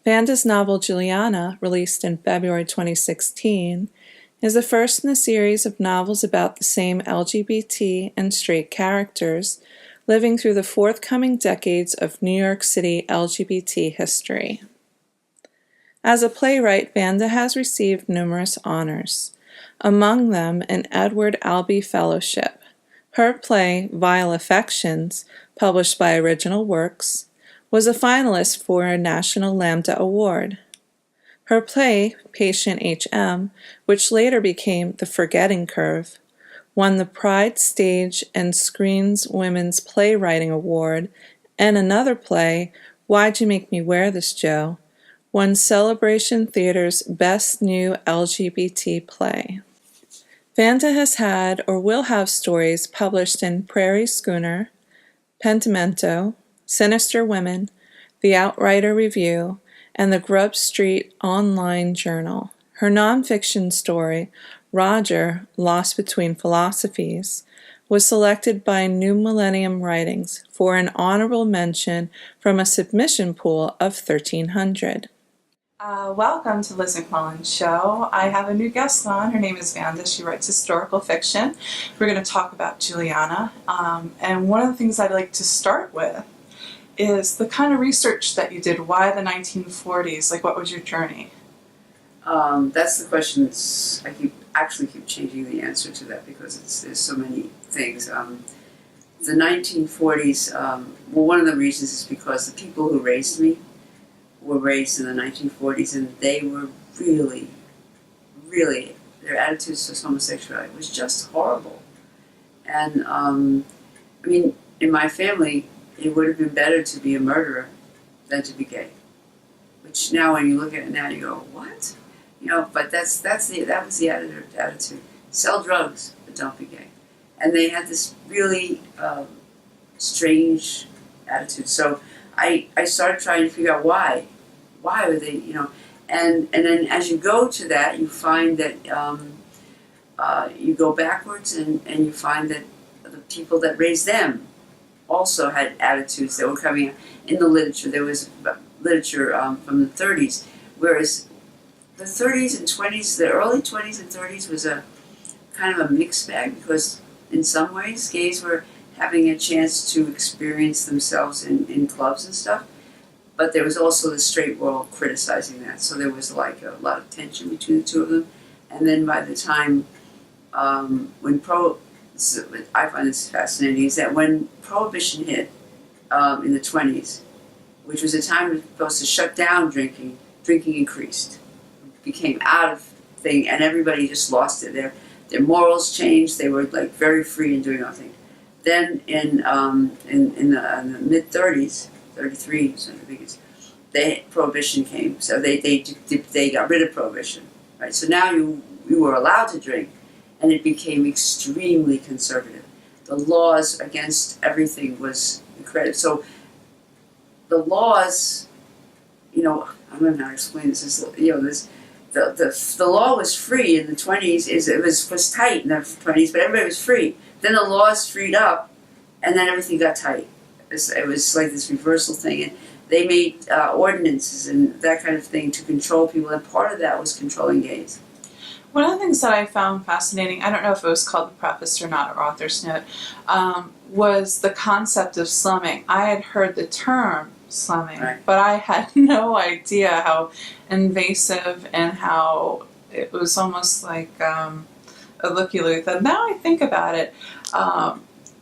Vanda's novel Juliana, released in February 2016, is the first in a series of novels about the same LGBT and straight characters living through the forthcoming decades of New York City LGBT history. As a playwright, Vanda has received numerous honors, among them an Edward Albee Fellowship. Her play, Vile Affections, published by Original Works, was a finalist for a National Lambda Award. Her play, Patient H.M., which later became The Forgetting Curve, won the Pride Stage and Screen's Women's Playwriting Award, and another play, Why'd You Make Me Wear This, Joe?, won Celebration Theater's Best New LGBT Play. Vanda has had or will have stories published in Prairie Schooner, Pentimento, Sinister Women, The Outrider Review, and the Grub Street Online Journal. Her nonfiction story, Roger, Lost Between Philosophies, was selected by New Millennium Writings for an honorable mention from a submission pool of 1,300. Welcome to Liz McMullen's show. I have a new guest on. Her name is Vanda. She writes historical fiction. We're going to talk about Juliana. And one of the things I'd like to start with is the kind of research that you did. Why the 1940s? Like, what was your journey? That's the question. I keep changing the answer to that because there's so many things. The 1940s, well, one of the reasons is because the people who raised me were raised in the 1940s, and they were really, their attitudes towards homosexuality was just horrible. And, I mean, in my family, it would have been better to be a murderer than to be gay. Which now, when you look at it now, you go, what? You know, but that was the attitude. Sell drugs, but don't be gay. And they had this really strange attitude. So I started trying to figure out why. Why are they, you know? And then as you go to that, you find that you go backwards and you find that the people that raised them also had attitudes that were coming in the literature. There was literature from the 30s, whereas the 30s and 20s, the early 20s and 30s was a kind of a mixed bag because in some ways gays were having a chance to experience themselves in clubs and stuff. But there was also the straight world criticizing that. So there was like a lot of tension between the two of them. And then by the time, I find this fascinating, is that when Prohibition hit in the 20s, which was a time it was supposed to shut down drinking increased. It became out of thing, and everybody just lost it. Their morals changed. They were like very free in doing everything. Then in the mid-30s, 33, so I think it's, Prohibition came, so they got rid of Prohibition, right? So now you were allowed to drink, and it became extremely conservative. The laws against everything was incredible. So the laws, you know, I don't know how to explain this. The law was free in the 20s. It was tight in the 20s, but everybody was free. Then the laws freed up, and then everything got tight. It was like this reversal thing, and they made ordinances and that kind of thing to control people, and part of that was controlling gays. One of the things that I found fascinating, I don't know if it was called the preface or not, or author's note, was the concept of slumming. I had heard the term slumming, right, but I had no idea how invasive and how it was almost like a looky-loo. Now I think about it,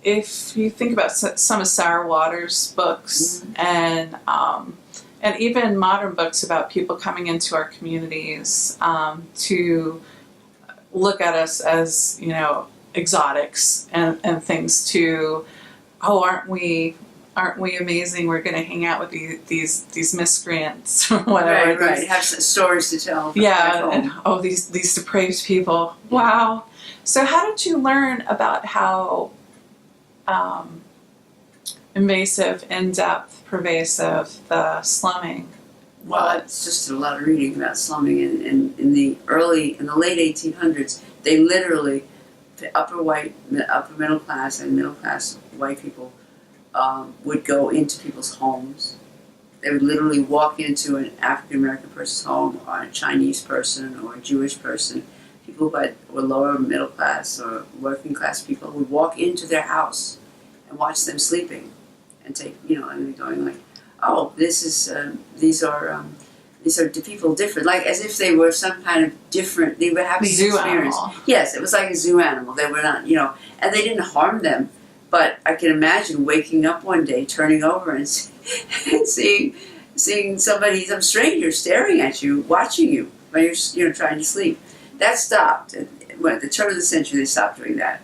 if you think about some of Sarah Waters' books, mm-hmm, and even modern books about people coming into our communities to look at us as, you know, exotics and things, to, oh, aren't we amazing? We're going to hang out with these miscreants or whatever. Right. Have some stories to tell. Yeah, and oh, these depraved people. Yeah. Wow. So how did you learn about how invasive, in-depth, pervasive the slumming was? Well, it's just a lot of reading about slumming in the late 1800s. They literally, the upper middle class and middle class white people would go into people's homes They would literally walk into an African American person's home, or a Chinese person, or a Jewish person. People who were lower middle class or working class people would walk into their house and watch them sleeping, and take, and going like, oh, these are people different, like as if they were some kind of different. They were having Zoo experience. animal. Yes, it was like a zoo animal. They were not, and they didn't harm them. But I can imagine waking up one day, turning over, and seeing some stranger staring at you, watching you when you're trying to sleep. That stopped. At the turn of the century, they stopped doing that.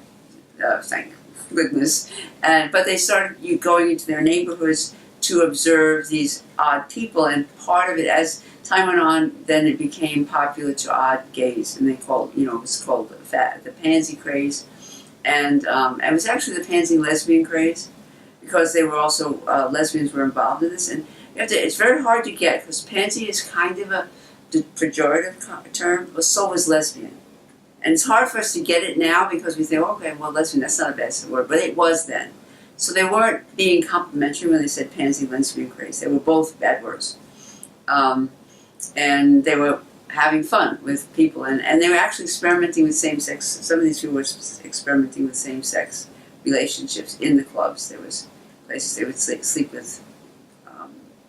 Thank goodness. But they started going into their neighborhoods to observe these odd people, and part of it, as time went on, then it became popular to odd gays, and it was called the pansy craze, and it was actually the pansy lesbian craze, because they were also lesbians were involved in this, and it's very hard to get, because pansy is kind of a pejorative term, but so is lesbian. And it's hard for us to get it now, because we think, okay, well, lesbian, that's not a bad word, but it was then. So they weren't being complimentary when they said pansy, lesbian craze. They were both bad words. And they were having fun with people, and they were actually experimenting with same-sex. Some of these people were experimenting with same-sex relationships in the clubs. There was places they would sleep with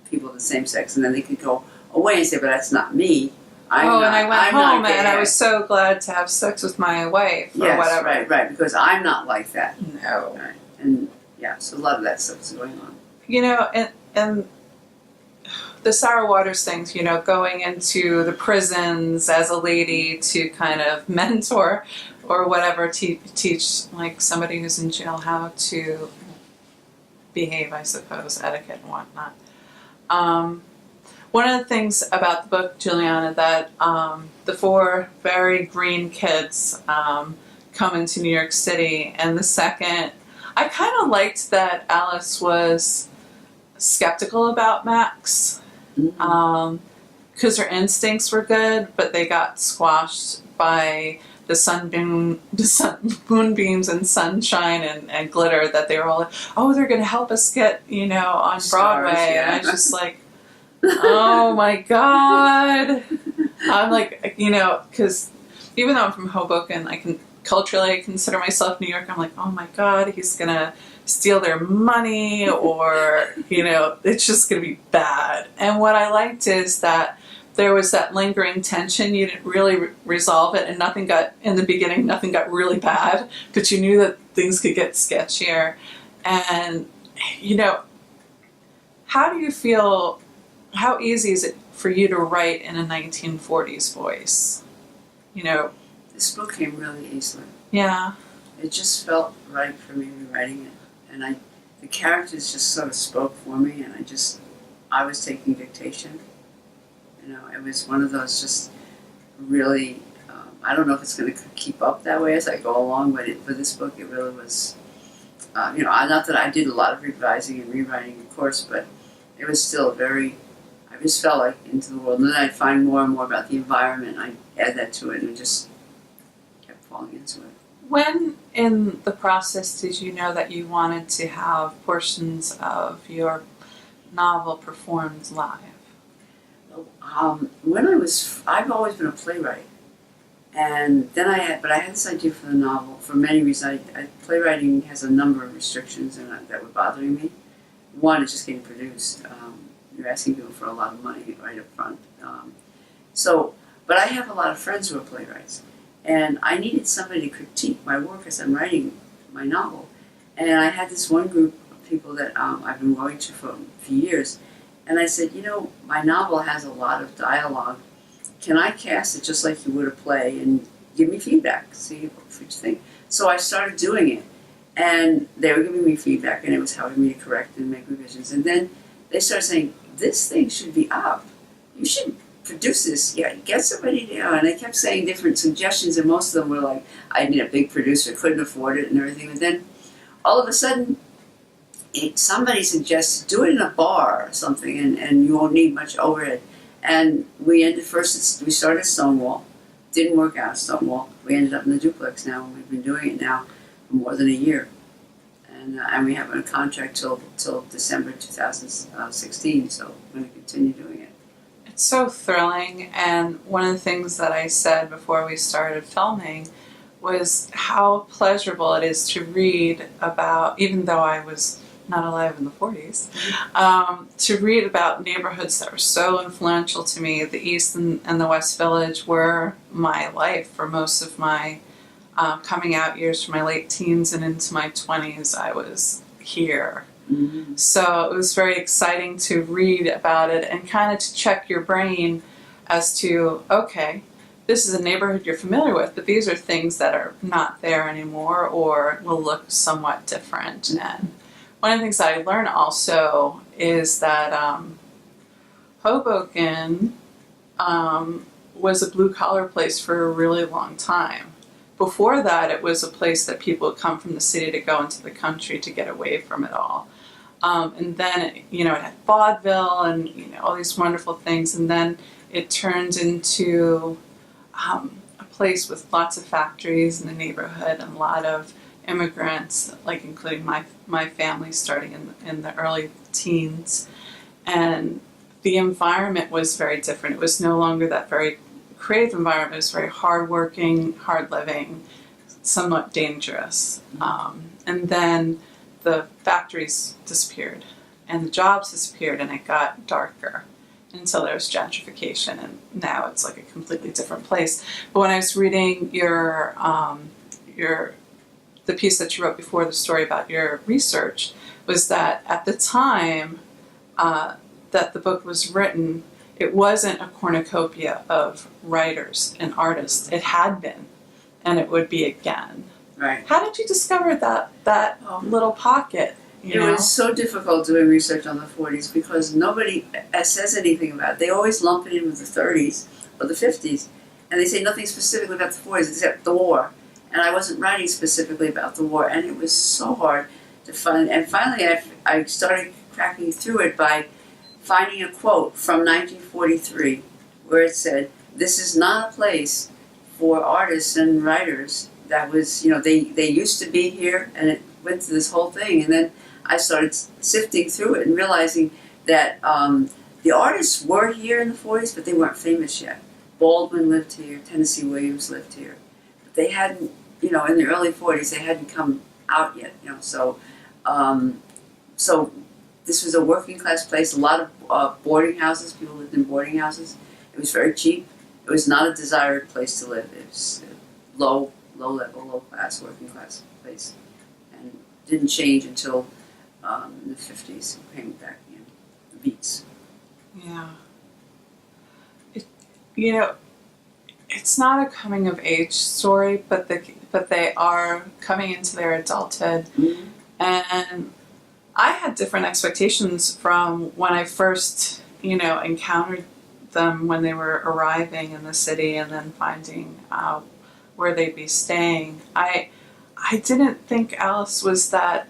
people of the same sex, and then they could go away and say, but that's not me. And I went home and I was so glad to have sex with my wife or whatever. Right, because I'm not like that. No. Right. And yeah, so a lot of that stuff is going on. And the Sarah Waters things, going into the prisons as a lady to kind of mentor or whatever, teach like somebody who's in jail how to behave, I suppose, etiquette and whatnot. One of the things about the book, Juliana, that the four very green kids come into New York City, and the second, I kind of liked that Alice was skeptical about Max, because her instincts were good, but they got squashed by the moonbeams and sunshine and glitter that they were all like, oh, they're going to help us get, on Broadway. Yeah. And I was just like, oh my God. I'm like, because even though I'm from Hoboken, I can culturally consider myself New York. I'm like, oh my God, he's going to steal their money, or, it's just going to be bad. And what I liked is that there was that lingering tension. You didn't really resolve it, and nothing got really bad, but you knew that things could get sketchier. And, how do you feel, how easy is it for you to write in a 1940s voice? This book came really easily. Yeah. It just felt right for me rewriting it. And the characters just sort of spoke for me, and I was taking dictation. It was one of those just really, I don't know if it's going to keep up that way as I go along, but for this book it really was, not that I did a lot of revising and rewriting, of course, but it was still I just felt like into the world. And then I'd find more and more about the environment, I'd add that to it, and just kept falling into it. When in the process did you know that you wanted to have portions of your novel performed live? I've always been a playwright, and then I had this idea for the novel for many reasons. Playwriting has a number of restrictions that were bothering me. One is just getting produced. You're asking people for a lot of money right up front. But I have a lot of friends who are playwrights, and I needed somebody to critique my work as I'm writing my novel. And I had this one group of people that I've been going to for years. And I said, my novel has a lot of dialogue. Can I cast it just like you would a play and give me feedback, see what you think? So I started doing it, and they were giving me feedback, and it was helping me to correct and make revisions. And then they started saying, this thing should be up. You should produce this. Yeah, get somebody down. And they kept saying different suggestions, and most of them were like, I need a big producer, couldn't afford it and everything. And then all of a sudden, somebody suggests do it in a bar or something, and you won't need much overhead. And we started Stonewall, didn't work out Stonewall. We ended up in the duplex now, and we've been doing it now for more than a year. and we have a contract till December 2016. So I'm going to continue doing it. It's so thrilling, and one of the things that I said before we started filming was how pleasurable it is to read about, even though I was not alive in the 40s, to read about neighborhoods that were so influential to me. The East and the West Village were my life for most of my coming out years, from my late teens and into my 20s. I was here. Mm-hmm. So it was very exciting to read about it and kind of to check your brain as to, okay, this is a neighborhood you're familiar with, but these are things that are not there anymore or will look somewhat different. And one of the things that I learned also is that Hoboken was a blue-collar place for a really long time. Before that, it was a place that people would come from the city to go into the country to get away from it all. And then, it had vaudeville and, all these wonderful things. And then it turned into a place with lots of factories in the neighborhood and a lot of immigrants, like including my family starting in the early teens. And the environment was very different. It was no longer that very creative environment. It was very hardworking, hard living, somewhat dangerous. And then the factories disappeared and the jobs disappeared and it got darker until there was gentrification, and now it's like a completely different place. But when I was reading the piece that you wrote before the story about your research, was that at the time that the book was written, it wasn't a cornucopia of writers and artists. It had been, and it would be again. Right. How did you discover that little pocket? It was so difficult doing research on the 40s because nobody says anything about it. They always lump it in with the 30s or the 50s, and they say nothing specifically about the 40s except the war. And I wasn't writing specifically about the war, and it was so hard to find. And finally, I started cracking through it by finding a quote from 1943 where it said, "This is not a place for artists and writers." That was, they used to be here, and it went through this whole thing. And then I started sifting through it and realizing that the artists were here in the 40s, but they weren't famous yet. Baldwin lived here, Tennessee Williams lived here. But they hadn't, in the early 40s, they hadn't come out yet, So this was a working class place, a lot of boarding houses. People lived in boarding houses. It was very cheap. It was not a desired place to live. It was low level, low class, working class place. And didn't change until in the 50s. It came back in the beats. Yeah. It's not a coming of age story, but they are coming into their adulthood. Mm-hmm. And I had different expectations from when I first, encountered them when they were arriving in the city and then finding out where they'd be staying. I didn't think Alice was that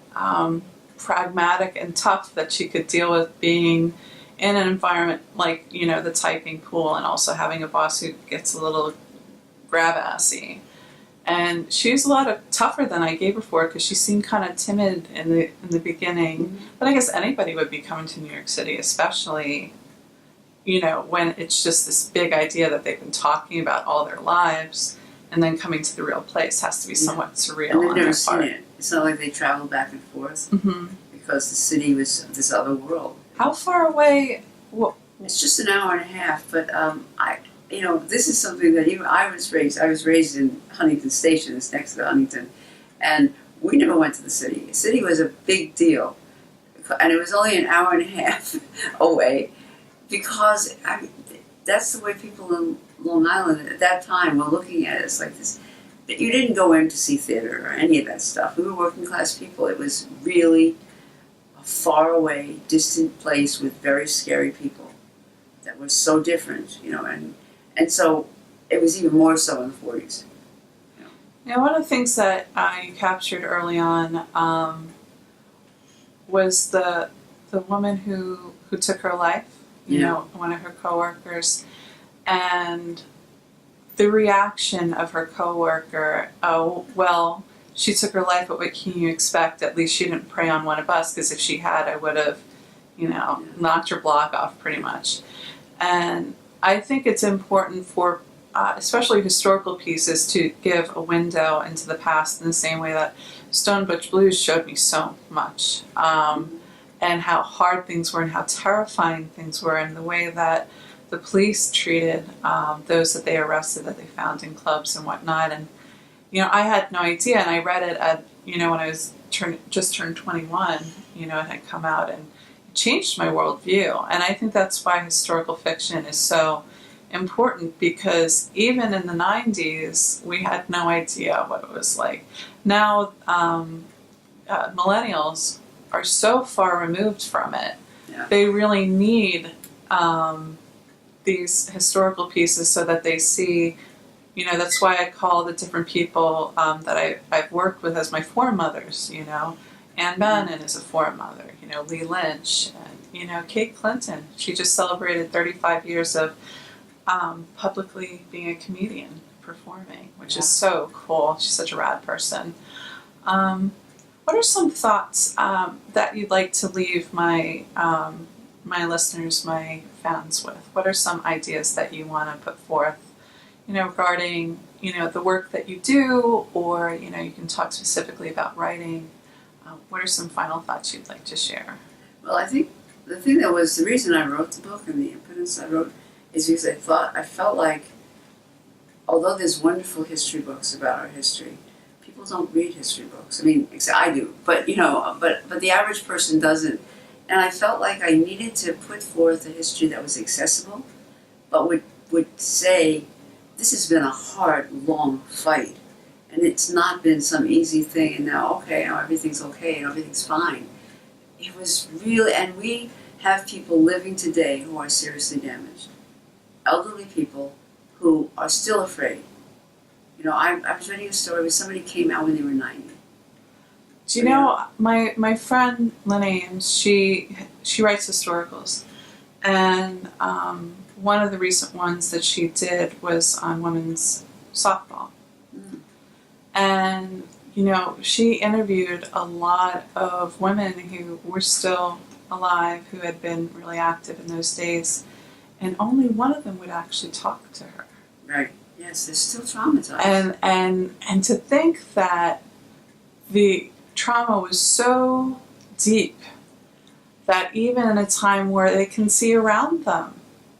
pragmatic and tough that she could deal with being in an environment like, the typing pool and also having a boss who gets a little grab-assy. And she's a lot tougher than I gave her for because she seemed kind of timid in the beginning. Mm-hmm. But I guess anybody would be coming to New York City, especially, when it's just this big idea that they've been talking about all their lives, and then coming to the real place has to be somewhat surreal. And they've never seen it. It's not like they travel back and forth because the city was this other world. How far away? It's just an hour and a half, but this is something that even I was raised in Huntington Station. It's next to Huntington, and we never went to the city. The city was a big deal, and it was only an hour and a half away because that's the way people in Long Island at that time were looking at it. It's like this. You didn't go in to see theater or any of that stuff. We were working class people. It was really a far away, distant place with very scary people that were so different, and so it was even more so in the 40s. One of the things that you captured early on was the woman who took her life, one of her coworkers, and the reaction of her coworker. Oh, well, she took her life, but what can you expect? At least she didn't prey on one of us, because if she had, I would have, knocked her block off pretty much. And I think it's important for, especially historical pieces, to give a window into the past in the same way that Stone Butch Blues showed me so much. And how hard things were and how terrifying things were, and the way that the police treated those that they arrested, that they found in clubs and whatnot. And, I had no idea, and I read it at, when I was just turned 21, it had come out, and it changed my worldview. And I think that's why historical fiction is so important, because even in the 90s, we had no idea what it was like. Now, millennials are so far removed from it. Yeah. They really need these historical pieces so that they see, that's why I call the different people that I've worked with as my foremothers. Anne Bannon is a foremother, Lee Lynch, and, Kate Clinton. She just celebrated 35 years of publicly being a comedian, performing, which is so cool. She's such a rad person. What are some thoughts that you'd like to leave my listeners, my fans with? What are some ideas that you want to put forth, regarding, the work that you do, or, you can talk specifically about writing? What are some final thoughts you'd like to share? Well, I think the thing that was the reason I wrote the book and the impetus I wrote is because I felt like, although there's wonderful history books about our history, people don't read history books. I mean, I do, but but the average person doesn't. And I felt like I needed to put forth a history that was accessible, but would say, this has been a hard, long fight, and it's not been some easy thing. And now, everything's okay and everything's fine. It was really, and we have people living today who are seriously damaged, elderly people who are still afraid. I was reading a story where somebody came out when they were 90. Do you know, my friend Lynn Ames, she writes historicals, and one of the recent ones that she did was on women's softball. Mm. And, she interviewed a lot of women who were still alive, who had been really active in those days, and only one of them would actually talk to her. Right. Yes, they're still traumatized. And to think that the trauma was so deep that even in a time where they can see around them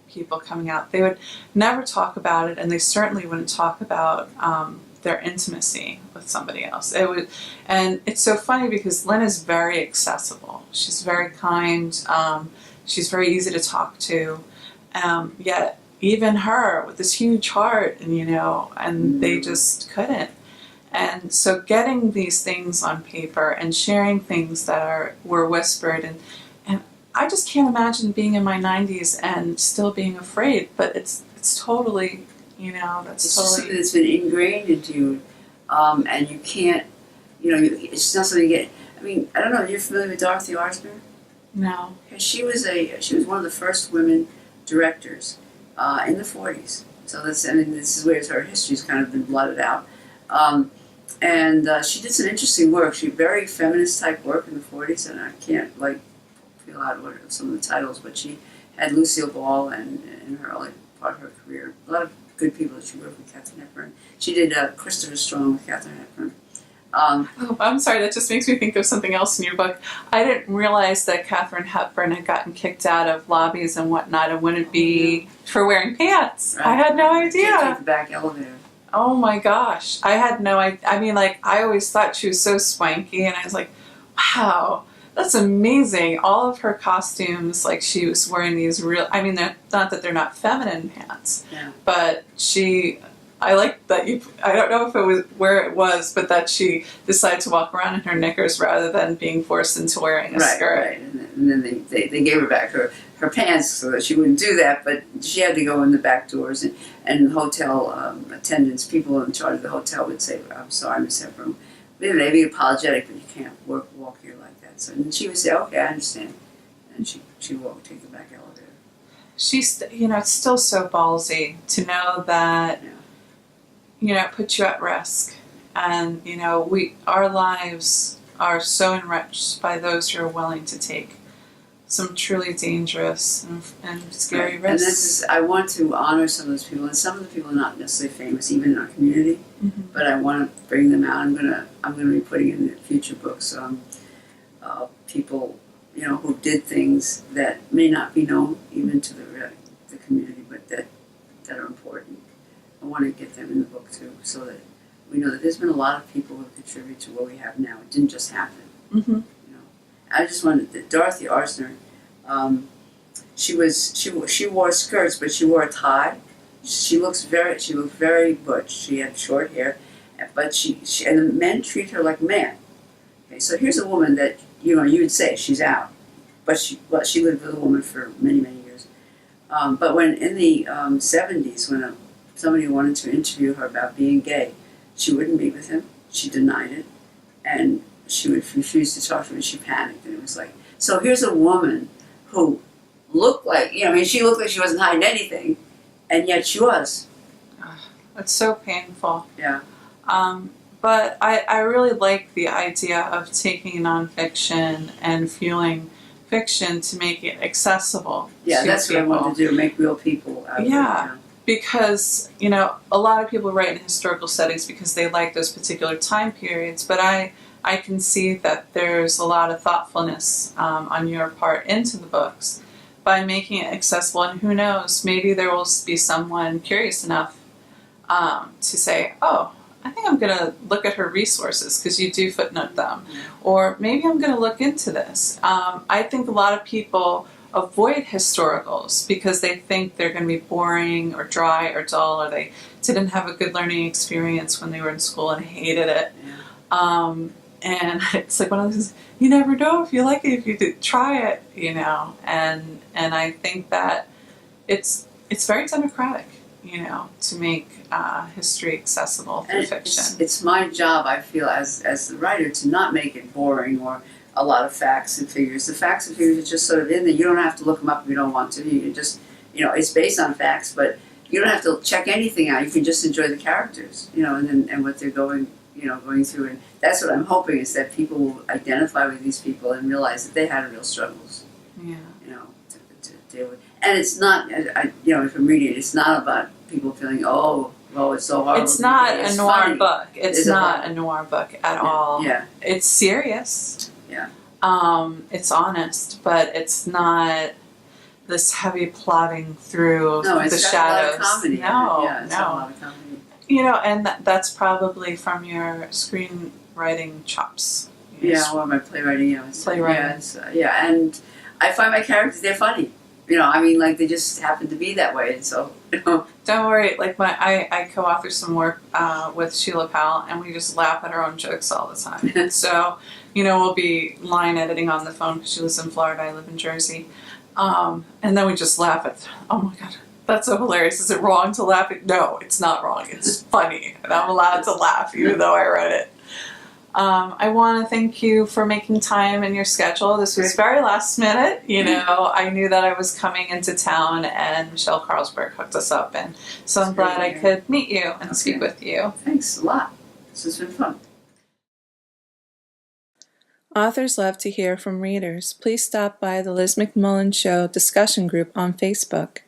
people coming out, they would never talk about it, and they certainly wouldn't talk about their intimacy with somebody else. And it's so funny because Lynn is very accessible. She's very kind. She's very easy to talk to. Yet even her with this huge heart, and they just couldn't. And so getting these things on paper and sharing things that were whispered, and I just can't imagine being in my 90s and still being afraid, but it's totally, it's totally something that's been ingrained into you, and you can't, it's not something you get. I mean, I don't know, you're familiar with Dorothy Arzner? No. She was one of the first women directors in the 40s. So this is where her history's kind of been blotted out. And she did some interesting work. She did very feminist type work in the 40s, and I can't feel out of some of the titles, but she had Lucille Ball and in her early part of her career. A lot of good people that she worked with, Katharine Hepburn. She did Christopher Strong with Katharine Hepburn. I'm sorry, that just makes me think of something else in your book. I didn't realize that Katharine Hepburn had gotten kicked out of lobbies and whatnot, and wouldn't be for wearing pants. Right. I had no idea. Can't take the back elevator. Oh my gosh. I had no idea. I mean, I always thought she was so swanky, and I was like, wow, that's amazing. All of her costumes, she was wearing these they're not that they're not feminine pants, but I like that I don't know if it was where it was, but that she decided to walk around in her knickers rather than being forced into wearing a skirt. Right, and then they gave her back her pants so that she wouldn't do that, but she had to go in the back doors, and hotel attendants, people in charge of the hotel would say, I'm sorry, Miss Hepburn, they'd be apologetic, but you can't walk here like that. So, and she would say, okay, I understand. And she won't take the back elevator. She's, it's still so ballsy to know that, it puts you at risk. And our lives are so enriched by those who are willing to take some truly dangerous and scary right. risks. And this is, I want to honor some of those people, and some of the people are not necessarily famous, even in our community. Mm-hmm. But I want to bring them out. I'm gonna be putting in the future books people who did things that may not be known even to the community, but that are important. I want to get them in the book too, so that we know that there's been a lot of people who contribute to what we have now. It didn't just happen. Mm-hmm. I just wanted that Dorothy Arzner. She wore skirts, but she wore a tie. She looked very butch. She had short hair, but she and the men treat her like men. Okay, so here's a woman that you would say she's out, but she lived with a woman for many years. But when in the 70s, when somebody wanted to interview her about being gay, she wouldn't meet with him. She denied it, and she would refuse to talk to him, and she panicked. And it was like, so here's a woman who looked like, she looked like she wasn't hiding anything, and yet she was. It's so painful. Yeah. But I really like the idea of taking nonfiction and fueling fiction to make it accessible. Yeah, to that's people. what I want to do, make real people out of it. Yeah. Because, a lot of people write in historical settings because they like those particular time periods, but I can see that there's a lot of thoughtfulness on your part into the books by making it accessible, and who knows, maybe there will be someone curious enough to say, oh, I think I'm going to look at her resources, because you do footnote them, or maybe I'm going to look into this. I think a lot of people avoid historicals because they think they're going to be boring or dry or dull, or they didn't have a good learning experience when they were in school and hated it. Yeah. And it's like one of those, you never know if you like it if you try it, and I think that it's very democratic, to make history accessible through fiction. It's my job, I feel, as the writer, to not make it boring or a lot of facts and figures. The facts and figures are just sort of in there. You don't have to look them up if you don't want to. You can just, it's based on facts, but you don't have to check anything out. You can just enjoy the characters, and what they're going through. And that's what I'm hoping, is that people will identify with these people and realize that they had real struggles. Yeah. To deal with. And it's not, if I'm reading it, it's not about people feeling, oh, it's so horrible. It's not a noir funny. book. It's not a noir book at all. Yeah. It's serious. Yeah. It's honest, but it's not this heavy plotting through the shadows. A lot of comedy. No, yeah, it's a lot of comedy. And that's probably from your screenwriting chops. Yeah, or my playwriting. Playwriting. Yeah, and I find my characters, they're funny. They just happen to be that way, and so. Don't worry. I co-author some work with Sheila Powell, and we just laugh at our own jokes all the time. So, we'll be line editing on the phone because she lives in Florida, I live in Jersey, and then we just laugh at. Oh my God, that's so hilarious! Is it wrong to laugh? No, it's not wrong. It's funny, and I'm allowed to laugh even though I wrote it. I want to thank you for making time in your schedule. This was very last minute. I knew that I was coming into town, and Michelle Carlsberg hooked us up, and so I'm glad I could meet you and speak with you. Thanks a lot. This has been fun. Authors love to hear from readers. Please stop by the Liz McMullen Show discussion group on Facebook.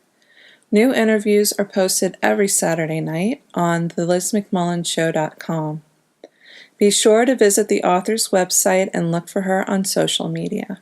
New interviews are posted every Saturday night on thelizmcmullenshow.com. Be sure to visit the author's website and look for her on social media.